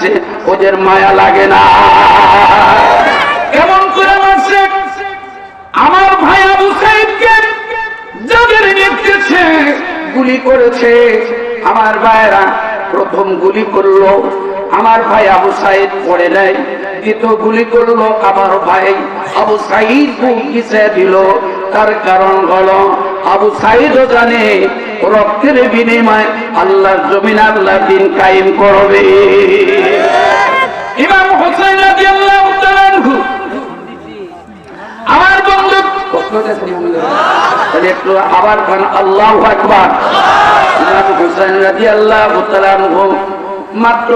মারছে, ওদের মায়া লাগে না। কেমন করে মারছে? আমার ভাই আবু সাইদকে যাদের দেখতেছে গুলি করেছে, আমার ভাইরা প্রথম গুলি করলো, আমার ভাই আবু সাইদ পড়ে নাই, দ্বিতীয় গুলি করলো আমার ভাই আবু সাইদ বুক পিছিয়ে দিল। তার কারণ হলো আবু সাইদও জানে রক্তের বিনিময়ে আল্লাহর জমিন আল্লাহর দিন কায়েম করবে। ইমাম হোসেন রাদিয়াল্লাহু তাআলা আনহু আমার বন্ধু একটু আবার কান আল্লাহু আকবার। ইমাম হোসেন রাদিয়াল্লাহু তাআলা আনহু মাত্র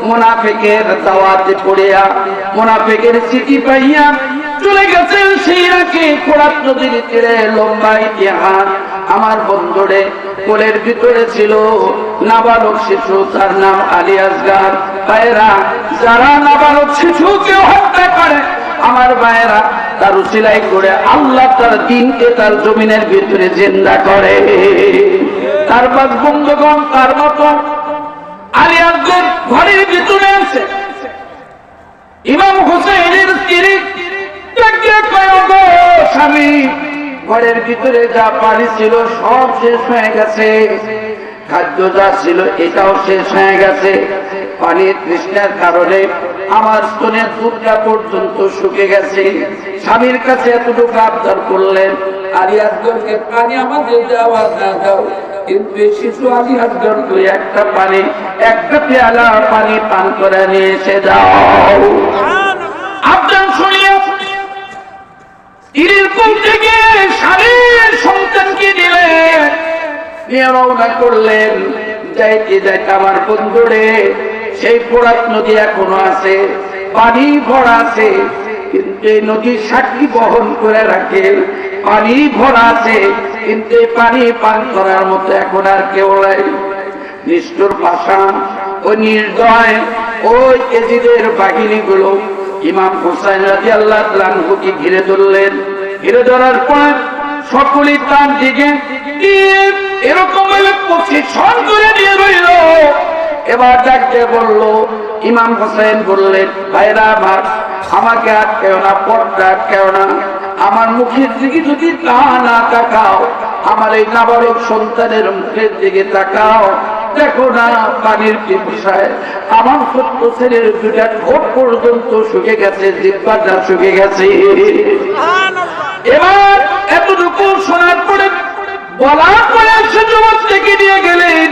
মুনাফিকের দাওয়াতে পড়িয়া মুনাফিকের চিঠি পাইয়া চলে গেছেন সেই রাতে ফোরাত নদীর তীরে। লম্বা ইতিহাস আমার বন্ধুরে, কোলের ভিতরে ছিল নাবালক শিশু, তার নাম আলী আসগার। ভাইয়েরা, যারা নাবালক শিশুকে হত্যা করে আমার ভাইয়েরা তার উসিলাই করে আল্লাহ তার দিনকে তার জমিনের ভিতরে জিন্দা করে। তার পাঁচ বন্ধুগণ তার মতো আলী আসগার ঘরের ভিতরে আছে। ইমাম হোসেনের স্ত্রী স্বামী, ঘরের ভিতরে যা পানি ছিল সব শেষ হয়ে গেছে, খাদ্য যা ছিল এটাও শেষ হয়ে গেছে। পানির তৃষ্ণার কারণে আমার স্তনের দুধটা পর্যন্ত শুকে গেছে। স্বামীর কাছে এতটুকু আবদার করলেন, আলী আসগরকে পানি আমাদের দেওয়া না দাও, কিন্তু শিশু আলী আসগর তুই একটা পানি, একটা পেয়ালা পানি পান করে নিয়ে এসে দাও। আবদার শুনিয়া স্ত্রীর কোল থেকে স্বামীর সন্তানকে দিলেন, নিয়ে রওনা করলেন। যাইতে যাইতে আমার বন্ধুরে সেই ফোরাত নদী এখনো আছে, পানি ভরা আছে, কিন্তু এই নদীর সাক্ষী বহন করে রাখে, পানি ভরা আছে, কিন্তু এই পানি পান করার মতো এখন আর কেউ নাই। নিষ্ঠুর ভাষা ও নির্দয় ওই এজিদের বাহিনীগুলো ইমাম হোসেন রাদিয়াল্লাহু তাআলা আনহুকে ঘিরে ধরলেন। ঘিরে ধরার পর সকলেই তার দিকে এরকম ভাবে প্রশিক্ষণ করে দিয়ে রইল। এবার ডাকতে বলল, ইমাম হোসেন বললেন, ভাইরা আমার, আমাকে আটকেও না, পথটা আটকেও না, আমার মুখের দিকে যদি না তাকাও, আমার এই নাবালক সন্তানের মুখের দিকে তাকাও, দেখো না পানির পিপাসায় আমার ছোট্ট ছেলের দুটা ঠোঁট পর্যন্ত শুকে গেছে, জিহ্বাটা শুকে গেছে। এবার এতটুকু শোনার পরে বলার পরে সে যুবক থেকে নিয়ে গেলেন।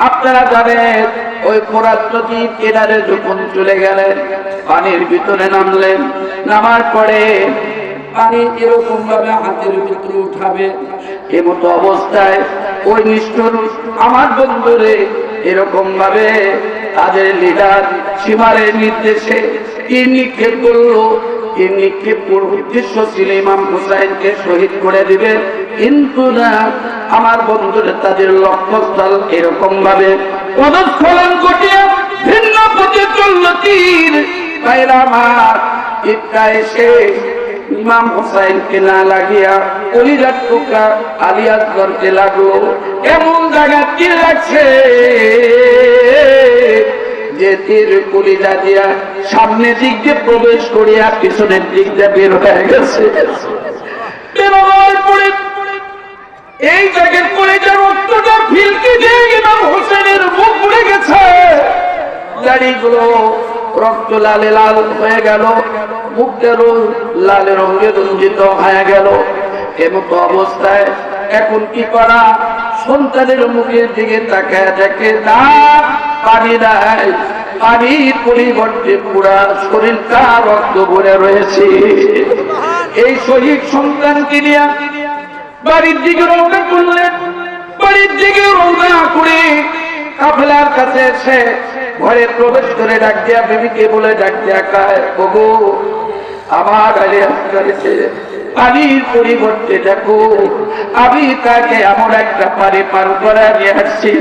আপনারা জানেন ওই ফোরাত নদীর কিনারে যখন চলে গেলেন, পানির ভিতরে নামলেন, নামার পরে পানি এরকম ভাবে হাতের ভিতরে উঠাবে, এমতো অবস্থায় ওই নিষ্ঠুর আমার বন্ধুরে এরকম ভাবে তাদের লিডার সীমারের নির্দেশে তীর নিক্ষেপ করলো। তীর নিক্ষেপ উদ্দেশ্য ছিল ইমাম হুসাইনকে শহীদ করে দিবে, কিন্তু না, আমার বন্ধুরে তাদের লক্ষ্যস্থল এরকম ভাবে পদস্খলন ঘটিয়ে ভিন্ন পথে চলল তীর। ভাইরা আমার, তীরটা এসে ইমাম হুসাইনকে না লাগিয়া কলিজার টুকরা আলী আসগরকে লাগলো। এমন জায়গা তীর লাগছে যে তীর কলিজা দিয়া সামনের দিক দিয়ে প্রবেশ করিয়া পিছনের দিক দিয়ে বের হয়ে গেছে। এই জায়গায় কলিজার রক্তটা ফিলকে দিয়ে ইমাম হোসেনের মুখ পড়ে গেছে, দাড়িগুলো রক্ত লালে লাল হয়ে গেল, মুখটারও লাল রঙে রঞ্জিত হয়ে গেল। এমতো অবস্থায় এখন কি করা? সন্তানের মুখের দিকে তাকায় দেখে না পানি নাই, পানির পরিবর্তে পুরা শরীরটা রক্ত ভরে রয়েছে। এই শহীদ সন্তানকে নিয়ে বাড়ির দিকে রওনা করলেন। বাড়ির দিকে রওনা করে কাফেলার কাছে এসে ঘরে প্রবেশ করে ডাক দিয়া বিবিকে বলে ডাক দিয়া কায়, ওগো আমার আলী আসগরকে পানির পরিবর্তে দেখো আমি তাকে এমন একটা পানি পান করে নিয়ে আসছি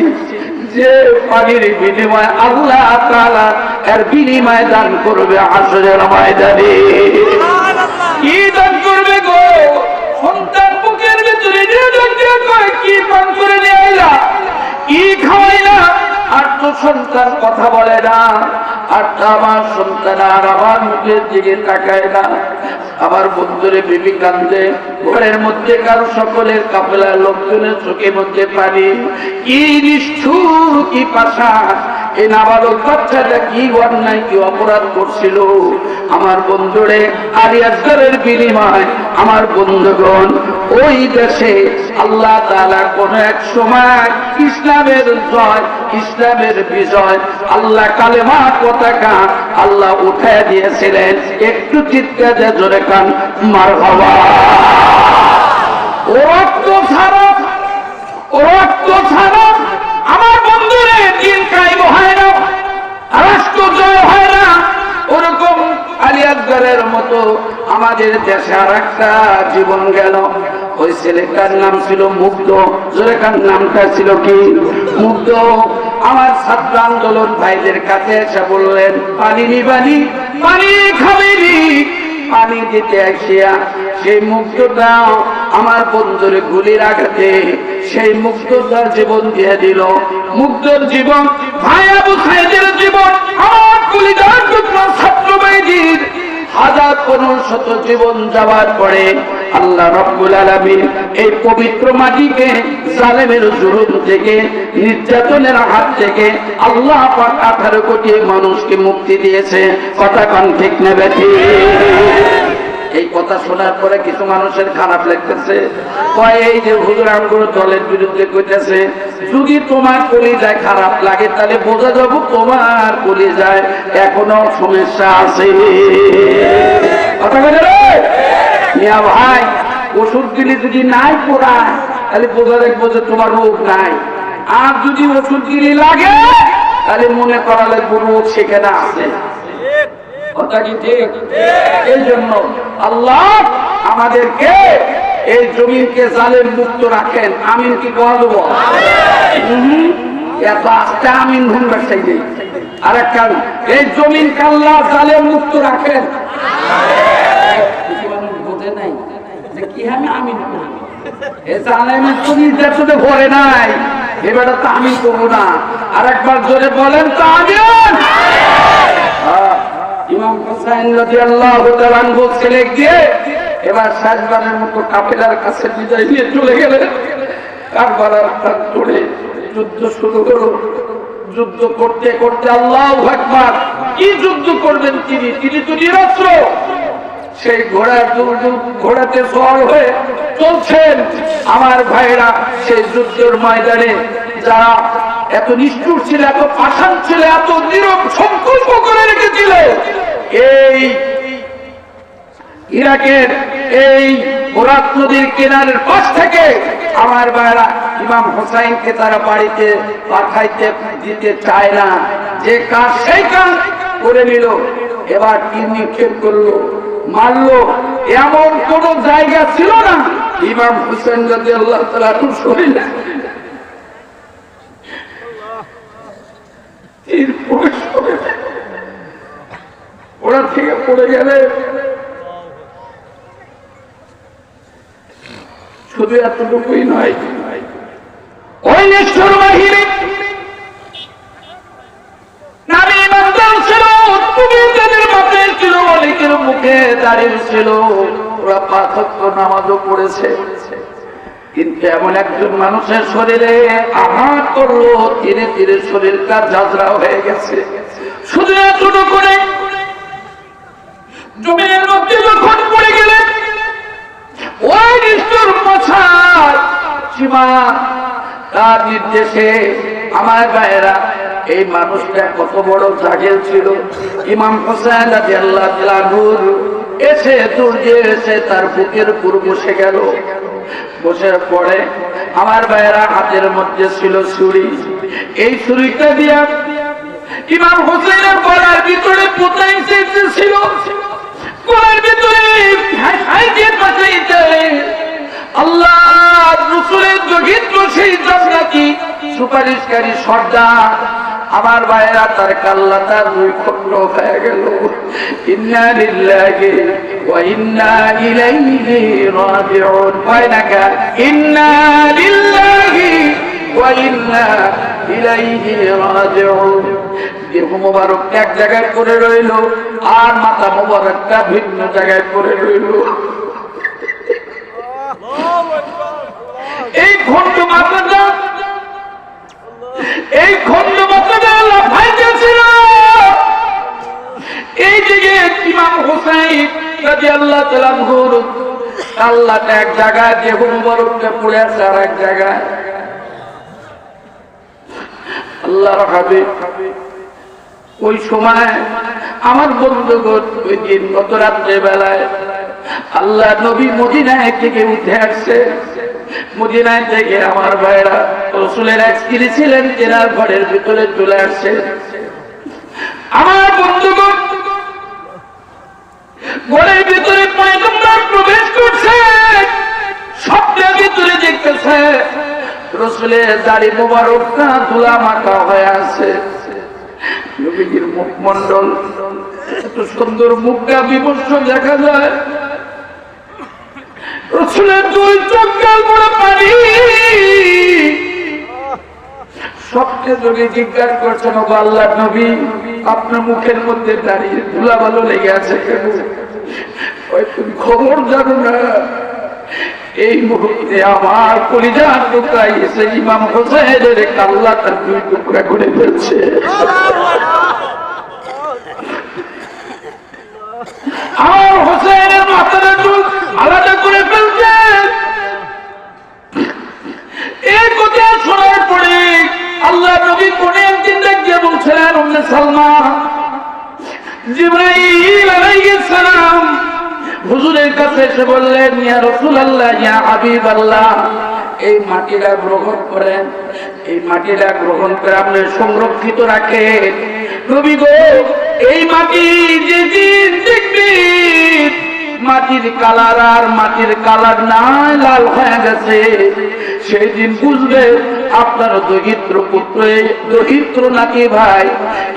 যে পানির বিনিময়ে আল্লাহ তাআলা এর বিনিময় দান করবে হাসরের ময়দানে। কি দান করবে গো? সন্তান বুকের ভিতরে নিয়ে ডাকিয়া কয়, কি পান করে নিয়ে আইলা, কি খাওয়াইলা? আর তো সন্তান কথা বলে না, আর আমার সন্তান আর আমার মুখের দিকে তাকায় না। আমার বন্ধুরে বিবি কান্দে, ঘরের মধ্যে কারো সকলের কাফেলার লোকজনের চোখের মধ্যে পানি। কি নিষ্ঠুর, কি পাষাণ! এই নাবালক বাচ্চাটা কি অন্যায়, কি অপরাধ করছিল আমার বন্ধুরে। আলিয়াজগারের বিনিময় আমার বন্ধুগণ ওই দেশে আল্লাহ তাআলা কোন এক সময় ইসলামের জয়, ইসলামের বিজয়, আল্লাহ কালেমা পতাকা আল্লাহ উঠায় দিয়েছিলেন। একটু চিৎকার জোরে কান মারহাবা। ও রক্ত ছাড়া, ও রক্ত ছাড়া আমার বন্ধুরে দিন কায়েম হয় না, রাষ্ট্র জয় হয় না। ওরকম আলিয়াজগারের মতো আমাদের দেশে আর একটা জীবন গেল। ওই ছেলেটার নাম ছিল মুগ্ধ। জোরেকার নামটা ছিল কি? মুগ্ধ। আমার ছাত্র আন্দোলন ভাইদের কাছে এসে বললেন, পানি নিবানি, পানি খাবেনি। পানি দিতে আসিয়া সেই মুগ্ধটাও আমার বন্ধুরে গুলির আঘাতে সেই মুগ্ধটার জীবন দিয়ে দিল। মুগ্ধর জীবন, ভাই আবু সাইদের জীবন, আমার কলিজার টুকরা ছাত্র ভাইদের হাজার 1500 জীবন যাওয়ার পরে আল্লাহ রাব্বুল আলামিন এই পবিত্র মাটিকে জালেমের জুলুম থেকে, নির্যাতনের হাত থেকে আল্লাহ পাক 18 কোটি মানুষকে মুক্তি দিয়েছে। কথা কান ঠিক নেবে ঠিক? এই কথা শোনার পরে কিছু মানুষের খারাপ লাগতেছে, কয় এই যে হুজুর আমগুলো দলের বিরুদ্ধে কইতেছে। যদি তোমার কলিজায় খারাপ লাগে তাহলে বোঝা যাবো তোমার কলিজায় এখনো সমস্যা আছে। কথা বলে রে মিয়া ভাই, ওষুধ দিলে যদি নাই পড়ায় তাহলে বোঝা দেখবো যে তোমার রোগ নাই। আর যদি ওষুধ দিলে লাগে তাহলে মনে করা লাগবে রোগ সেখানে আছে। কথা কি ঠিক? এই জন্য আল্লাহ আমাদেরকে এই জমিনকে জালেম মুক্ত রাখেন। আমিন কি কওয়া দেবো? এত আস্তে আমিন ভুলবার চাইবে। আর একটা এই জমিন আল্লাহ জালেম মুক্ত রাখেন। বোঝে নাই যে কি আমি আমিন করি। এই জালেমের তো নির্যাতনে ভরে নাই, এবার তো আমিন করবো না। আর একবার জোরে বলেন তো আমিন। ইমাম হুসাইন রাদিয়াল্লাহু তাআলা আনহু ছেলে দিয়ে এবার শেষবারের মতো কাফেলার কাছে বিদায় নিয়ে চলে গেলেন। কারবালার প্রান্তরে যুদ্ধ শুরু হলো। যুদ্ধ করতে করতে আল্লাহু আকবার, কি যুদ্ধ করবেন তিনি? তিনি তো নিরস্ত্র। সেই ঘোড়াতে সওয়ার হয়ে চলছেন। আমার ভাইরা সেই যুদ্ধের ময়দানে যারা এত নিষ্ঠুর ছিল, এত পাষাণ ছিল, এত নীরব সংকল্প করে রেখেছিল, এই ইরাকের এই ফোরাত নদীর কিনারের পাশ থেকে আমার ভাইরা ইমাম হুসাইনকে তারা বাড়িতে পাঠাইতে দিতে চায় না। যে কাজ সেই কাজ করে নিল। এবার কি নিক্ষেপ করলো, মারলো, এমন কোন জায়গা ছিল না ইমাম হুসাইন রাদিয়াল্লাহু তাআলা শরীরে ওরা থেকে পড়ে গেলে। শুধু এতটুকুই নয়, ওই নিষ্ঠুর বাহিনী নামে ইমানদার ছিল, তুমি তাদের মাথায় ছিল, অনেকের মুখে দাঁড়িয়ে ছিল, ওরা 5 ওয়াক্ত নামাজও পড়েছে। কিন্তু এমন একজন মানুষের শরীরে আঘাত করলো, ধীরে ধীরে শরীরটা ঝাঁঝরা হয়ে গেছে। শুধু এতটুকু করে জমিনের মধ্যে যখন পড়ে গেলেন, ওই নিষ্ঠুর মশার সীমা তার নির্দেশে আমার ভাইয়েরা এই মানুষটা কত বড় জাহেল ছিল। ইমাম হুসাইন রাদিয়াল্লাহু তাআলা এসে দৌড়ে এসে তার বুকের উপর বসে গেল। বসে পড়ে আমার ভাইয়েরা হাতের মধ্যে ছিল ছুরি। এই ছুরিটা দিয়া ইমাম হুসাইনের গলার ভিতরে পুঁতাইছে ছিল, গলার ভিতরে আল্লাহ রাসূলের যোগিত সেই জান্নাতি সুপারিশকারী সর্দার আমার ভাইয়েরা তার কাল্লা তার দুই খণ্ড হয়ে গেল। ইন্না লিল্লাহি ওয়া ইন্না ইলাইহি রাজিউন। হয় না কা? ইন্না লিল্লাহি ওয়া ইন্না ইলাইহি রাজিউন। দেহ মোবারক এক জায়গায় করে রইল, আর মাথা মোবারকটা ভিন্ন জায়গায় করে রইল। এই খন্ড মাথাটা লাফাইতেছিল। এই দিকে ইমাম হুসাইন রাদিয়াল্লাহু তাআলা আনহুর আল্লাহটা এক জায়গায়, দেহ মোবারকটা পড়ে আছে আর এক জায়গায়। আল্লাহর হাবিব ওই সময় আমার বন্ধুগণ, ওই দিন গত রাত্রে বেলায় আল্লাহ নবী মদিনায় থেকে উঠে আসছে। মদিনায় থেকে আমার ভাইরা রাসূলের এক স্ত্রী ছিলেন, তেনার ঘরের ভিতরে চলে আসছে। আমার বন্ধুগণ ঘরের ভিতরে পয়গম্বর প্রবেশ করছে, স্বপ্নের ভিতরে দেখতেছে রাসূলের দাড়ি মোবারকটা ধুলা মাখা হয়ে আছে। নবীজির মুখমণ্ডল এত সুন্দর, মুখটা বিমর্ষ দেখা যায়। রাসূলের দুই চোখ গাল পড়ে পানি। স্বপ্নে যোগে জিজ্ঞাসা করছেন, ও আল্লাহর নবী, আপনার মুখের মধ্যে দাঁড়িয়ে ধুলা ভালো লেগে আছে কেন? তুমি খবর জানো না, এই মুহূর্তে আমার কলিজার টুকরা এসে ইমাম হোসেনের কাল্লা তার দুই টুকরা করে ফেলছে। আমার হোসেনের মাথাটা চুল আলাদা করে ফেলছে। এই কথা শোনার পরে আল্লাহ নবী কোন একদিন দেখিয়ে বলছিলেন, উম্মে সালমা, জিবরাইল আলাইহিস সালাম হুজুরের কাছে এসে বললেন, ইয়া রাসূলুল্লাহ, ইয়া হাবিবাল্লাহ, এই মাটিটা গ্রহণ করেন, এই মাটিটা গ্রহণ করে আপনি সংরক্ষিত রাখেন। নবী গো, এই মাটি যেদিন দেখবেন মাটির কালার আর মাটির কালার নাই, লাল হয়ে গেছে, সেই দিন বুঝবে আপনার দরিদ্র পুত্র, দরিদ্র নাকি ভাই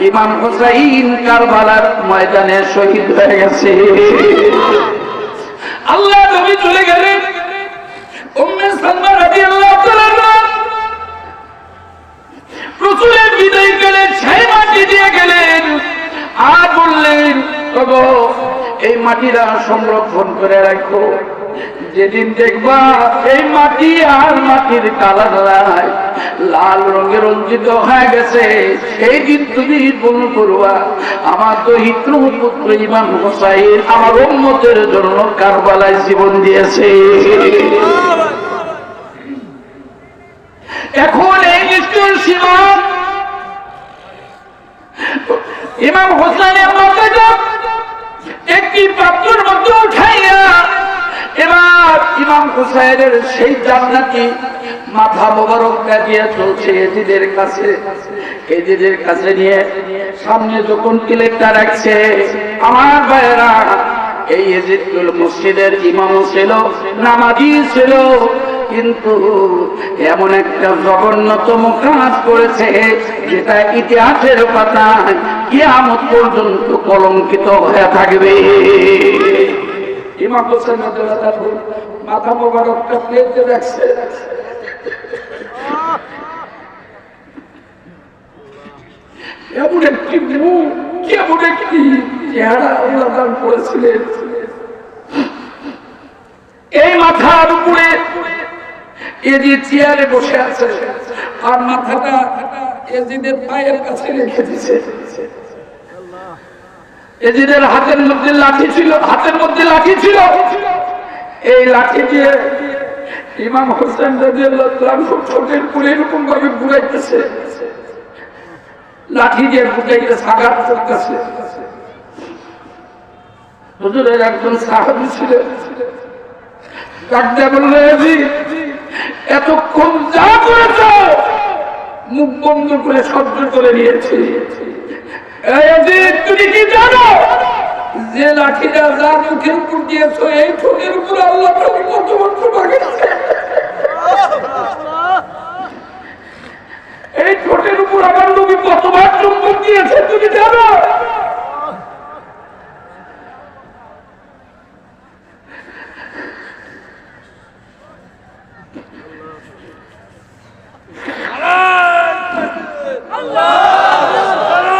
ইমাম হুসাইন কারবালার ময়দানে শহীদ হয়ে গেছে। আল্লাহ নবী চলে গেলেন। উম্মে সালমা রাদিয়াল্লাহু তাআলা রাসূলের বিদায় গেলেন, সেই মাটি দিয়ে গেলেন আর বললেন, ওগো, এই মাটিটা সংরক্ষণ করে রাখো। যেদিন দেখবা এই মাটি আর মাটির কালার নাই, লাল রঙে রঞ্জিত হয়ে গেছে, সেই দিন তুমি বল করবা আমার দরিদ্র পুত্র ইমাম হুসাইন আমার উম্মতের জন্য কারবালায় জীবন দিয়েছে। এখন এই নিষ্ঠুর সীমা ইমাম হুসাইনের মাথাটা একটি পাত্রের মধ্যে উঠাইয়া এবার ইমাম হুসাইনের সেই জান্নাতি মাথা মোবারকটা দিয়ে চলছে এজিদের কাছে। এজিদের কাছে নিয়ে সামনে যখন প্লেটটা রাখছে, আমার ভাইয়েরা, এই এজিদ মসজিদের ইমাম ছিল, নামাজি ছিল, কিন্তু এমন একটা জঘন্যতম কাজ করেছে যেটা ইতিহাসের পাতায় কিয়ামত পর্যন্ত কলঙ্কিত হয়ে থাকবে। ইমাম হোসেন মাথা মোবারকটা প্লেটে রাখছে, এমন একটি মুখ, কেমন একটি চেহারা আল্লাহ দান করেছিলেন। এই মাথার উপরে এজিদ চেয়ারে বসে আছে, আর মাথাটা এজিদের পায়ের কাছে রেখে দিয়েছে। এজিদের হাতের মধ্যে লাঠি ছিল, এই লাঠি দিয়ে ইমাম হোসেন রাদিয়াল্লাহু তাআলা ঠোঁটের উপরে এরকম ভাবে ঘুরাইতেছে, লাঠি দিয়ে ঘুরাইতে সাগাত করতেছে। হুজুরের একজন সাহাবী ছিলেন, ডাকতে বললেন, এজিদ, এতক্ষণ যা করেছ মুখ বন্ধ করে সহ্য করে নিয়েছি। তুমি কি জানো যে লাঠিটা যার মুখের উপর দিয়েছ, এই ঠোঁটের উপর আল্লাহ কত বছর বাগিয়েছে? এই ঠোঁটের উপর আমার নবী কতবার চুম্বন দিয়েছে তুমি জানো? Allah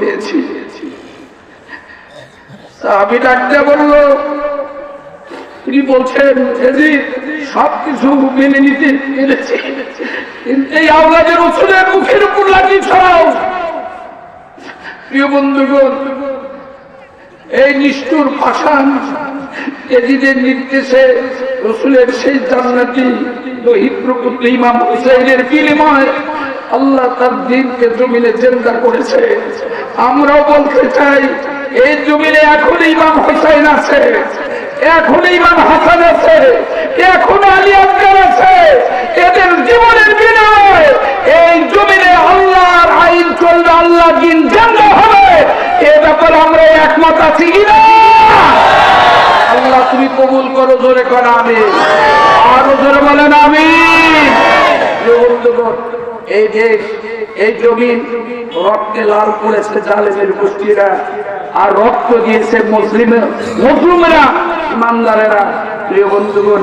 পেয়েছি। সাহাবী ডাকতে বললো, তিনি বলছেন সবকিছু মেনে নিতে পেরেছি, কিন্তু এই আওলাদের রাসূলের মুখের উপর লাঠি ছড়াও। প্রিয় বন্ধুগণ, এই নিষ্ঠুর পাষাণ এজিদের নির্দেশে রাসূলের সেই জান্নাতি শহীদ প্রপুত্র ইমাম হুসাইনের বিনিময়ে আল্লাহ তার দ্বীনকে জমিনে জিন্দা করেছে। আমরাও বলতে চাই, এই জমিনে এখন ইমাম হুসাইন আছে, এখন ইমাম হাসান আছে, এখন আলী আকবর আছে। এদের জীবনের বিনিময়ে এই জমিনে আল্লাহর আইন চলবে, আল্লাহর দ্বীন জিন্দা হবে। এ ব্যাপারে আমরা একমত আছি কিনা? আল্লাহ তুমি কবুল করো, জোরে করো আমিন, আরো জোরে বলেন আমিন। এই দেশ, এই জমিন রক্তে লাল করেছে জালেমের গোষ্ঠীরা, আর রক্ত দিয়েছে মুসলিমরা, ইমানদারেরা। প্রিয় বন্ধুগণ,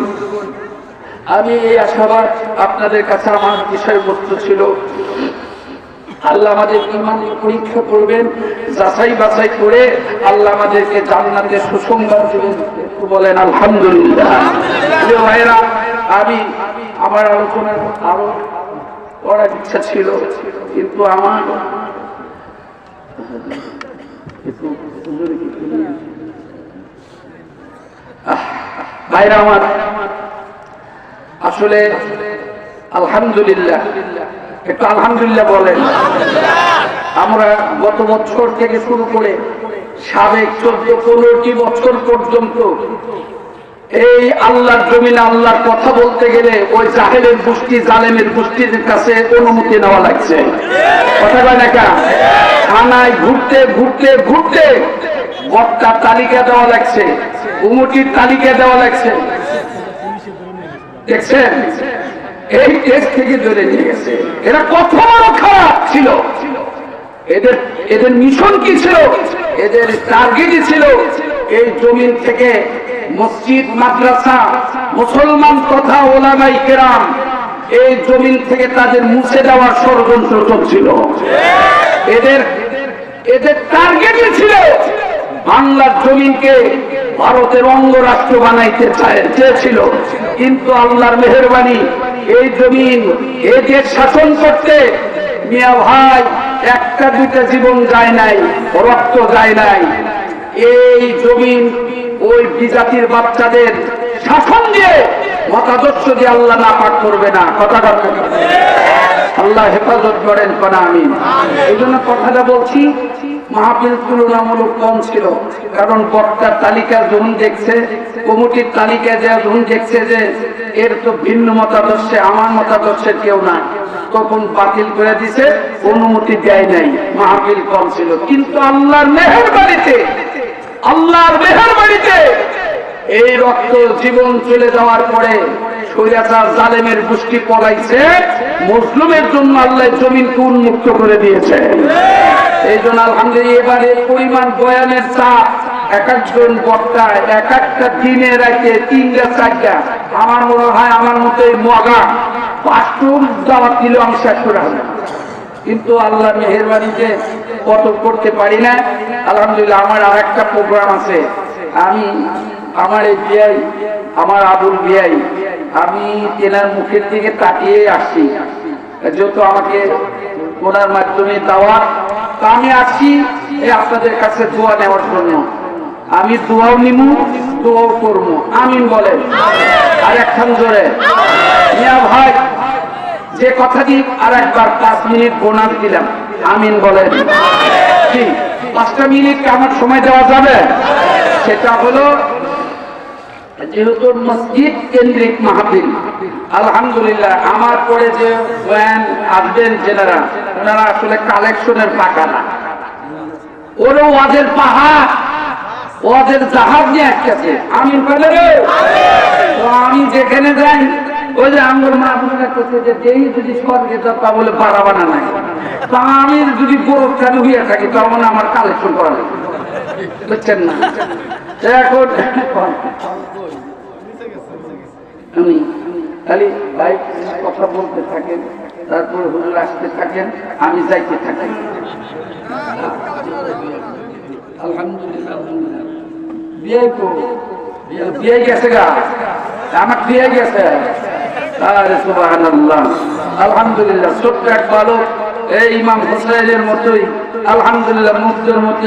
আমি এই আশাবাদ আপনাদের কাছে আমার বিষয়বস্তু ছিল, আল্লাহ আমাদের ঈমান পরীক্ষা করবেন, যাচাই বাছাই করে আল্লাহ আমাদেরকে জান্নাতের সুসংবাদ দেবেন। বলেন আলহামদুলিল্লাহ। প্রিয় ভাইরা, আমি আমার আলোচনা আরো করার ইচ্ছা ছিল, কিন্তু আমার ভাইরা আমার আসলে আলহামদুলিল্লাহ, একটু আলহামদুলিল্লাহ বলেন। আমরা গত বছর থেকে শুরু করে সাবেক 14-15টি বছর পর্যন্ত এই আল্লাহর জমিনে আল্লাহর কথা বলতে গেলে ওই জাহেলের গোষ্ঠী, জালেমের গোষ্ঠীর কাছে অনুমতি নেওয়া লাগছে। কথা কয় না কেন? থানায় ঘুরতে ঘুরতে ঘুরতে বক্তার তালিকা দেওয়া লাগছে, কমিটির তালিকা দেওয়া লাগছে। দেখছেন, এই দেশ থেকে ধরে নিয়ে গেছে। এরা কত বড় খারাপ ছিল, এদের মিশন কি ছিল, এদের টার্গেটই ছিল এই জমিন থেকে মসজিদ, মাদ্রাসা, মুসলমান তথা ওলামায়ে কেরাম এই জমিন থেকে তাদের মুছে দেওয়ার ষড়যন্ত্র চলছিল। এদের টার্গেটই ছিল বাংলার জমিনকে ভারতের অঙ্গরাষ্ট্র বানাইতে চেয়েছিল, কিন্তু আল্লাহর মেহেরবানি এই জমিন, এই দেশ শাসন করতে মিয়া ভাই একটা দুইটা জীবন যায় নাই, রক্ত যায় নাই। এই জমিন ওই বিজাতির বাচ্চাদের শাসন দিয়ে, মতাদর্শ দিয়ে আল্লাহ নাপাক করবে না। কথাটা আল্লাহ হেফাজত করেন, কোন আমিন। এই জন্য কথাটা বলছি, মাহফিল তুলনামূলক কম ছিল, কারণ বক্তার তালিকা যখন দেখছে, কমিটির তালিকা যখন দেখছে যে এর তো ভিন্ন মতাদর্শে, আমার মতাদর্শের কেউ নাই, তখন বাতিল করে দিছে, অনুমতি দেয় নাই। মাহফিল কম ছিল, কিন্তু আল্লাহর মেহেরবাড়িতে, আল্লাহর মেহেরবাড়িতে এই রক্ত জীবন চলে যাওয়ার পরে স্বৈরাচার জালেমের গোষ্ঠী পলাইছে, মুসলিমের জন্য আল্লাহ জমিনকে উন্মুক্ত করে দিয়েছে। এই জন্য আলহামদুলিল্লাহ এবারে পরিমাণ বয়ানের চাপ, এক একজন বক্তা এক একটা দিনে রাইতে 3টা-4টা, আমার মনে হয় আমার মতো মগা 5 দাওয়াত দিলে আমি শেষ করে হবে, কিন্তু আল্লাহ মেহেরবানিতে কত করতে পারি না। আলহামদুলিল্লাহ আমার আর একটা প্রোগ্রাম আছে, আমি আমার এই বিয়াই, আমার আবুল বিয়াই, আমি তেনার মুখের দিকে তাকিয়ে আসছি, যেহেতু আমাকে ওনার মাধ্যমে দাওয়াত, তা আমি আসছি আপনাদের কাছে দোয়া নেওয়ার জন্য। আমি দোয়াও নিমু, দোয়াও করবো, আমিন বলেন। আর একখান জোরে মিয়া ভাই, যে কথা দিই আর একবার 5 মিনিট বোনাস দিলাম, আমিন বলেন। কি 5টা মিনিট আমার সময় দেওয়া যাবে? সেটা হলো যেহেতু মসজিদ কেন্দ্রিক মাহফিল, আলহামদুলিল্লাহ আমার পরে যে বয়ান আসবেন যেনারা, ওনারা আসলে কালেকশনের টাকা না, ওরা ওয়াজের পাহাড়, ওয়াজের জাহাজ নিয়ে আসতেছে। আমি বলে আমি যেখানে যাই, ওই যে আমার মা বোনেরা করছে যে যেই যদি স্বর্গে তা বলে বাড়াবানা নাই, তা আমি যদি বড় চালু হইয়া থাকি তখন আমার কালেকশন করা লাগে, বুঝছেন না? এখন আমি খালি ভাই কথা বলতে থাকেন, তারপর হুজুর আসতে থাকেন, আমি যাইতে থাকি। আলহামদুলিল্লাহ বিয়ে কো বিয়ে গেছে গা আমার বিয়ে গেছে আরে সুবহানাল্লাহ আলহামদুলিল্লাহ ছোট্ট এক বালক এই ইমাম হোসেনের মতোই আলহামদুলিল্লাহ মুগ্ধের মতো